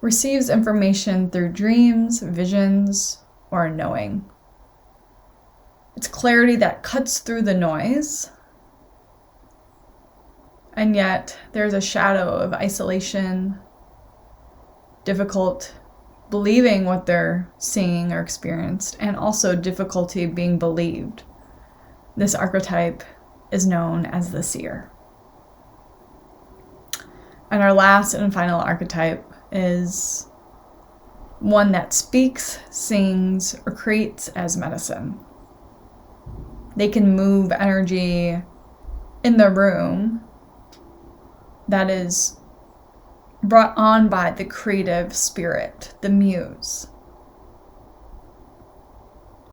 receives information through dreams, visions, or knowing. It's clarity that cuts through the noise, and yet there's a shadow of isolation, difficult believing what they're seeing or experienced, and also difficulty being believed. This archetype is known as the seer. And our last and final archetype is one that speaks, sings, or creates as medicine. They can move energy in the room that is brought on by the creative spirit, the muse.